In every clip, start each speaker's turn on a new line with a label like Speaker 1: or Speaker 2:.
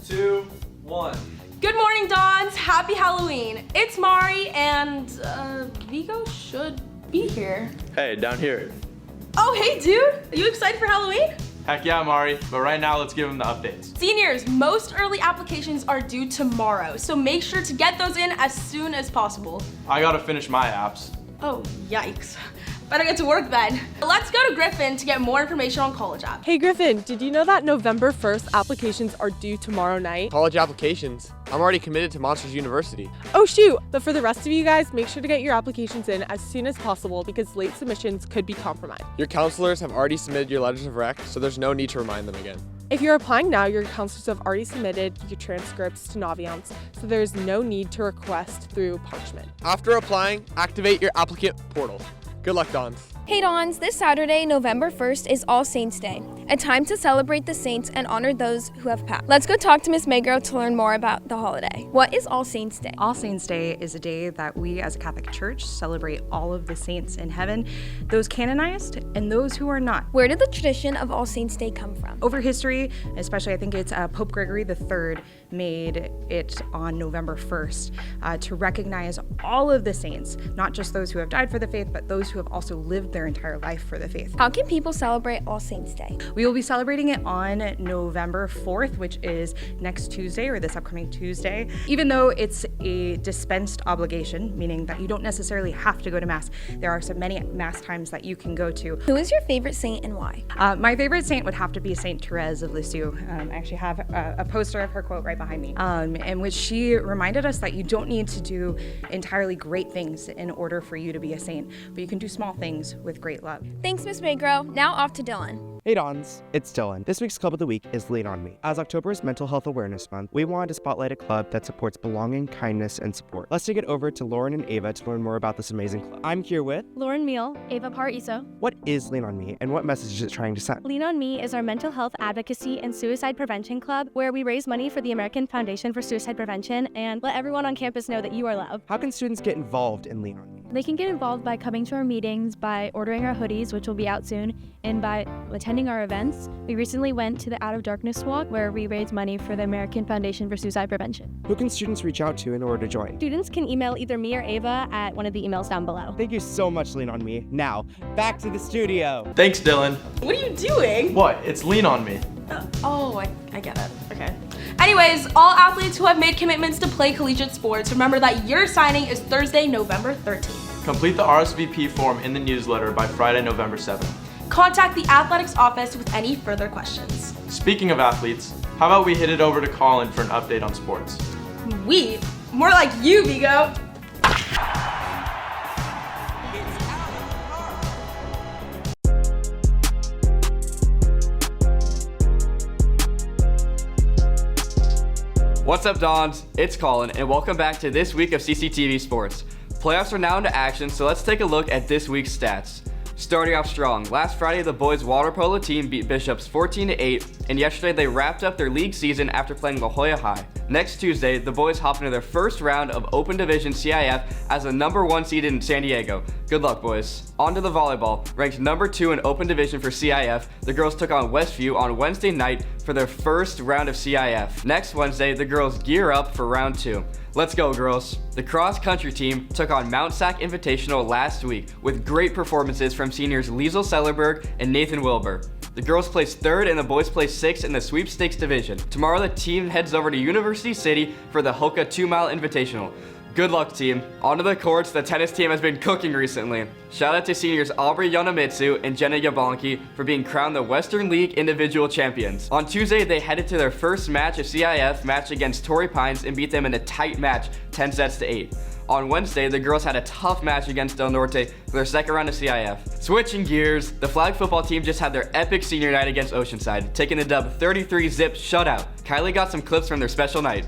Speaker 1: 2, 1.
Speaker 2: Good morning, Dons. Happy Halloween. It's Mari, and Vigo should be here.
Speaker 1: Hey, down here.
Speaker 2: Oh, hey, dude. Are you excited for Halloween?
Speaker 1: Heck yeah, Mari. But right now, let's give them the updates.
Speaker 2: Seniors, most early applications are due tomorrow, so make sure to get those in as soon as possible.
Speaker 1: I gotta finish my apps.
Speaker 2: Oh, yikes. Better get to work then. Let's go to Griffin to get more information on College App.
Speaker 3: Hey Griffin, did you know that November 1st applications are due tomorrow night?
Speaker 4: College applications. I'm already committed to Monsters University.
Speaker 3: Oh shoot, but for the rest of you guys, make sure to get your applications in as soon as possible because late submissions could be compromised.
Speaker 4: Your counselors have already submitted your letters of rec, so there's no need to remind them again.
Speaker 3: If you're applying now, your counselors have already submitted your transcripts to Naviance, so there's no need to request through Parchment.
Speaker 4: After applying, activate your applicant portal. Good luck, Dons.
Speaker 5: Hey Dons, this Saturday, November 1st is All Saints Day, a time to celebrate the saints and honor those who have passed. Let's go talk to Miss Magro to learn more about the holiday. What is All Saints Day?
Speaker 6: All Saints Day is a day that we as a Catholic Church celebrate all of the saints in heaven, those canonized and those who are not.
Speaker 5: Where did the tradition of All Saints Day come from?
Speaker 6: Over history, especially I think it's Pope Gregory III made it on November 1st to recognize all of the saints, not just those who have died for the faith, but those who have also lived their entire life for the faith.
Speaker 5: How can people celebrate All Saints Day?
Speaker 6: We will be celebrating it on November 4th, which is next Tuesday or this upcoming Tuesday. Even though it's a dispensed obligation, meaning that you don't necessarily have to go to Mass, there are so many Mass times that you can go to.
Speaker 5: Who is your favorite saint and why?
Speaker 6: My favorite saint would have to be Saint Therese of Lisieux. I actually have a poster of her quote right behind me, in which she reminded us that you don't need to do entirely great things in order for you to be a saint, but you can do small things with great love.
Speaker 5: Thanks, Miss Magro. Now off to Dylan.
Speaker 7: Hey Dons, it's Dylan. This week's Club of the Week is Lean On Me. As October is Mental Health Awareness Month, we wanted to spotlight a club that supports belonging, kindness, and support. Let's take it over to Lauren and Ava to learn more about this amazing club. I'm here with
Speaker 8: Lauren Meal, Ava Par-Iso.
Speaker 7: What is Lean On Me, and what message is it trying to send?
Speaker 8: Lean On Me is our mental health advocacy and suicide prevention club where we raise money for the American Foundation for Suicide Prevention and let everyone on campus know that you are loved.
Speaker 7: How can students get involved in Lean On Me?
Speaker 8: They can get involved by coming to our meetings, by ordering our hoodies, which will be out soon, and by attending our events. We recently went to the Out of Darkness Walk where we raised money for the American Foundation for Suicide Prevention.
Speaker 7: Who can students reach out to in order to join?
Speaker 8: Students can email either me or Ava at one of the emails down below.
Speaker 7: Thank you so much, Lean On Me. Now, back to the studio.
Speaker 1: Thanks, Dylan.
Speaker 2: What are you doing?
Speaker 1: What? It's Lean On Me.
Speaker 2: I get it. Okay. Anyways, all athletes who have made commitments to play collegiate sports, remember that your signing is Thursday, November 13th.
Speaker 1: Complete the RSVP form in the newsletter by Friday, November 7th.
Speaker 2: Contact the athletics office with any further questions.
Speaker 1: Speaking of athletes, how about we hit it over to Colin for an update on sports?
Speaker 2: We? More like you, Vigo.
Speaker 9: What's up, Dons? It's Colin, and welcome back to this week of CCTV Sports. Playoffs are now into action, so let's take a look at this week's stats. Starting off strong, last Friday the boys water polo team beat Bishops 14-8, and yesterday they wrapped up their league season after playing La Jolla High. Next Tuesday, the boys hop into their first round of Open Division CIF as the number 1 seed in San Diego. Good luck, boys. On to the volleyball. Ranked number 2 in Open Division for CIF, the girls took on Westview on Wednesday night for their first round of CIF. Next Wednesday, the girls gear up for round 2. Let's go, girls. The cross-country team took on Mount Sac Invitational last week with great performances from seniors Liesel Sellerberg and Nathan Wilbur. The girls placed 3rd and the boys placed 6th in the sweepstakes division. Tomorrow the team heads over to University City for the Hoka 2-mile Invitational. Good luck, team. Onto the courts, the tennis team has been cooking recently. Shout out to seniors Aubrey Yonamitsu and Jenna Yabanki for being crowned the Western League individual champions. On Tuesday, they headed to their first match of CIF match against Torrey Pines and beat them in a tight match, 10-8. On Wednesday, the girls had a tough match against Del Norte for their second round of CIF. Switching gears, the flag football team just had their epic senior night against Oceanside, taking the dub 33-zip shutout. Kylie got some clips from their special night.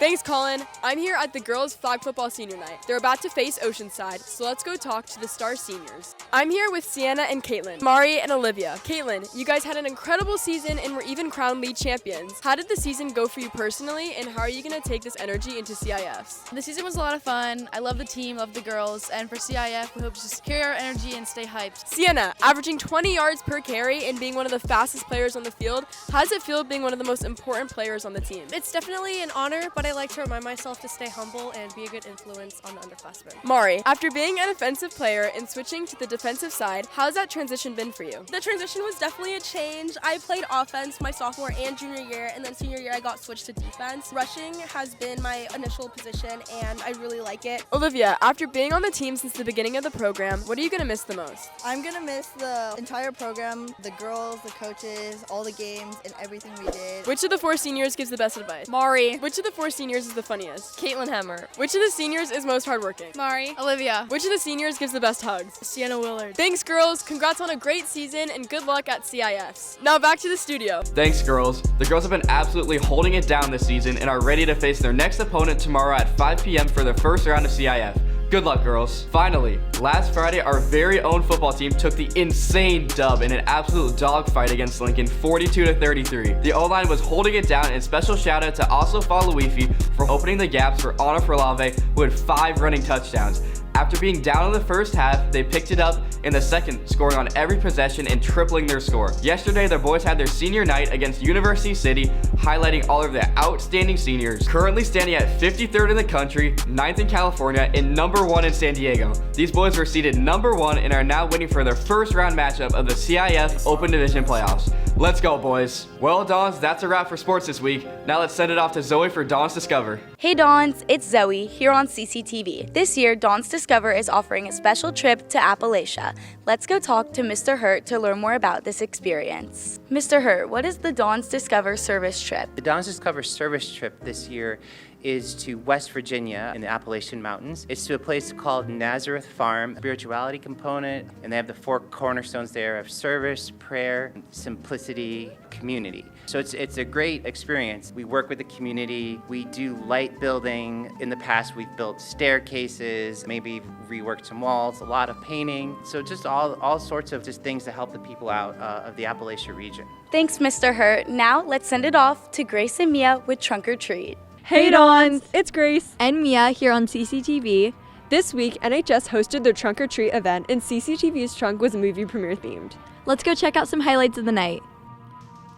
Speaker 3: Thanks, Colin. I'm here at the girls' flag football senior night. They're about to face Oceanside, so let's go talk to the star seniors. I'm here with Sienna and Caitlin, Mari and Olivia. Caitlin, you guys had an incredible season and were even crowned league champions. How did the season go for you personally, and how are you going to take this energy into CIFs?
Speaker 10: The season was a lot of fun. I love the team, love the girls, and for CIF, we hope to just carry our energy and stay hyped.
Speaker 3: Sienna, averaging 20 yards per carry and being one of the fastest players on the field, how does it feel being one of the most important players on the team?
Speaker 11: It's definitely an honor, but I like to remind myself to stay humble and be a good influence on the underclassmen.
Speaker 3: Mari, after being an offensive player and switching to the defensive side, how's that transition been for you?
Speaker 2: The transition was definitely a change. I played offense my sophomore and junior year, and then senior year I got switched to defense. Rushing has been my initial position, and I really like it.
Speaker 3: Olivia, after being on the team since the beginning of the program, what are you going to miss the most?
Speaker 12: I'm going to miss the entire program, the girls, the coaches, all the games, and everything we did.
Speaker 3: Which of the 4 seniors gives the best advice?
Speaker 10: Mari.
Speaker 3: Which of the 4 seniors is the funniest?
Speaker 10: Caitlin Hemmer.
Speaker 3: Which of the seniors is most hardworking?
Speaker 10: Mari. Olivia.
Speaker 3: Which of the seniors gives the best hugs?
Speaker 11: Sienna Willard.
Speaker 3: Thanks, girls. Congrats on a great season and good luck at CIFs. Now back to the studio.
Speaker 9: Thanks, girls. The girls have been absolutely holding it down this season and are ready to face their next opponent tomorrow at 5 p.m. for their first round of CIF. Good luck, girls. Finally, last Friday, our very own football team took the insane dub in an absolute dogfight against Lincoln, 42-33. The O-line was holding it down, and special shout out to Aso Faluifi for opening the gaps for Ana Fralave, who had 5 running touchdowns. After being down in the first half, they picked it up in the second, scoring on every possession and tripling their score. Yesterday, the boys had their senior night against University City, highlighting all of their outstanding seniors. Currently standing at 53rd in the country, 9th in California, and number 1 in San Diego. These boys were seeded number 1 and are now waiting for their first round matchup of the CIF Open Division Playoffs. Let's go, boys. Well, Dons, that's a wrap for sports this week. Now let's send it off to Zoe for Dons Discover.
Speaker 13: Hey Dons, it's Zoe here on CCTV. This year, Dons Discover is offering a special trip to Appalachia. Let's go talk to Mr. Hurt to learn more about this experience. Mr. Hurt, what is the Dons Discover service trip?
Speaker 14: The Dons Discover service trip this year is to West Virginia in the Appalachian Mountains. It's to a place called Nazareth Farm, spirituality component, and they have the 4 cornerstones there of service, prayer, simplicity, community. So it's a great experience. We work with the community. We do light building. In the past, we've built staircases, maybe reworked some walls, a lot of painting. So just all sorts of just things to help the people out of the Appalachia region.
Speaker 13: Thanks, Mr. Hurt. Now let's send it off to Grace and Mia with Trunk or Treat.
Speaker 15: Hey Dons, it's Grace and Mia here on CCTV. This week, NHS hosted their Trunk or Treat event, and CCTV's Trunk was movie premiere themed.
Speaker 8: Let's go check out some highlights of the night.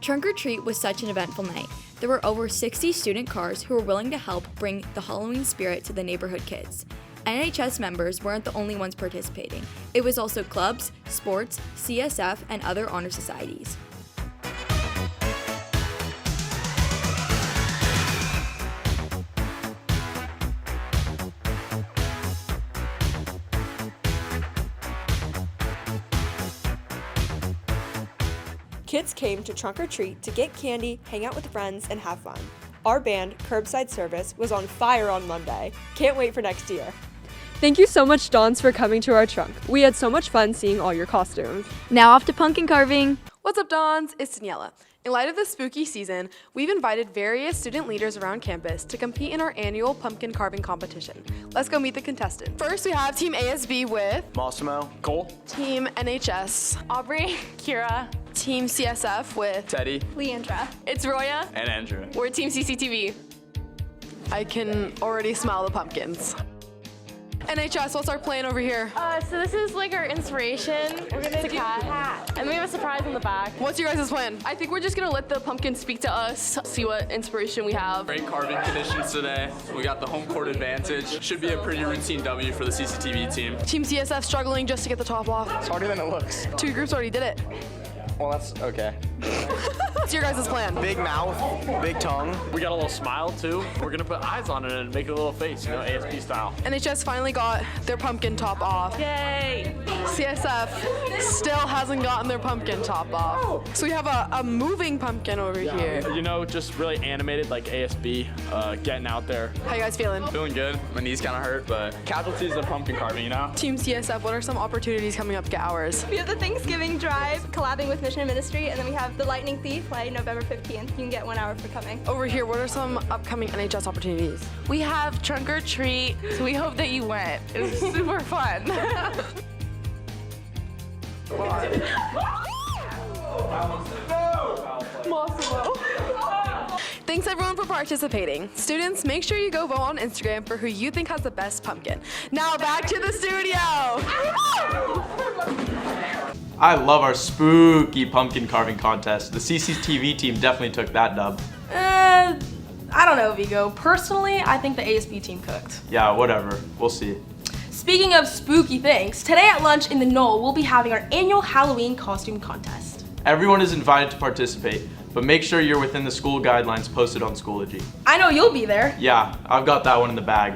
Speaker 16: Trunk or Treat was such an eventful night. There were over 60 student cars who were willing to help bring the Halloween spirit to the neighborhood kids. NHS members weren't the only ones participating. It was also clubs, sports, CSF, and other honor societies.
Speaker 17: Kids came to Trunk or Treat to get candy, hang out with friends, and have fun. Our band, Curbside Service, was on fire on Monday. Can't wait for next year.
Speaker 3: Thank you so much, Dons, for coming to our trunk. We had so much fun seeing all your costumes.
Speaker 8: Now off to pumpkin carving.
Speaker 18: What's up, Dons? It's Daniela. In light of the spooky season, we've invited various student leaders around campus to compete in our annual pumpkin carving competition. Let's go meet the contestants. First, we have Team ASB with
Speaker 19: Massimo, Cole,
Speaker 18: Team NHS, Aubrey, Kira, Team CSF with
Speaker 19: Teddy,
Speaker 18: Leandra. It's Roya
Speaker 19: and Andrew.
Speaker 18: We're Team CCTV. I can already smell the pumpkins. NHS, what's our plan over here?
Speaker 20: So this is like our inspiration. We're gonna do cat. And we have a surprise in the back.
Speaker 18: What's your guys' plan? I think we're just gonna let the pumpkin speak to us, see what inspiration we have.
Speaker 19: Great carving conditions today. We got the home court advantage. Should be a pretty routine W for the CCTV team.
Speaker 18: Team CSF struggling just to get the top off.
Speaker 19: It's harder than it looks.
Speaker 18: 2 groups already did it.
Speaker 19: Well, that's okay.
Speaker 18: What's your guys' plan?
Speaker 19: Big mouth, big tongue. We got a little smile too. We're gonna put eyes on it and make it a little face, you know, ASB style.
Speaker 18: NHS finally got their pumpkin top off.
Speaker 20: Yay!
Speaker 18: CSF still hasn't gotten their pumpkin top off. So we have a moving pumpkin over here.
Speaker 19: You know, just really animated like ASB, getting out there.
Speaker 18: How you guys feeling?
Speaker 19: Feeling good. My knees kind of hurt, but casualties of pumpkin carving, you know?
Speaker 18: Team CSF, what are some opportunities coming up to get ours?
Speaker 2: We have the Thanksgiving drive, collabing with Mission and Ministry, and then we have the Lightning Thief,
Speaker 21: play November 15th. You can get 1 hour for coming.
Speaker 18: Over here, what are some upcoming NHS opportunities?
Speaker 20: We have Trunk or Treat, so we hope that you went. It was super fun.
Speaker 18: Thanks everyone for participating. Students, make sure you go vote on Instagram for who you think has the best pumpkin. Now back to the studio.
Speaker 1: I love our spooky pumpkin carving contest. The CCTV team definitely took that dub.
Speaker 22: I don't know, Vigo. Personally, I think the ASB team cooked.
Speaker 1: Yeah, whatever. We'll see.
Speaker 22: Speaking of spooky things, today at lunch in the Knoll, we'll be having our annual Halloween costume contest.
Speaker 1: Everyone is invited to participate, but make sure you're within the school guidelines posted on Schoology.
Speaker 22: I know you'll be there.
Speaker 1: Yeah, I've got that one in the bag.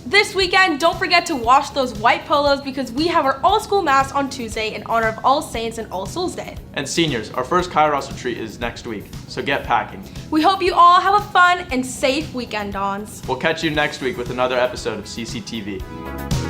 Speaker 22: This weekend, don't forget to wash those white polos because we have our all-school mass on Tuesday in honor of All Saints and All Souls Day.
Speaker 1: And seniors, our first Kairos retreat is next week, so get packing.
Speaker 22: We hope you all have a fun and safe weekend, Dons.
Speaker 1: We'll catch you next week with another episode of CCTV.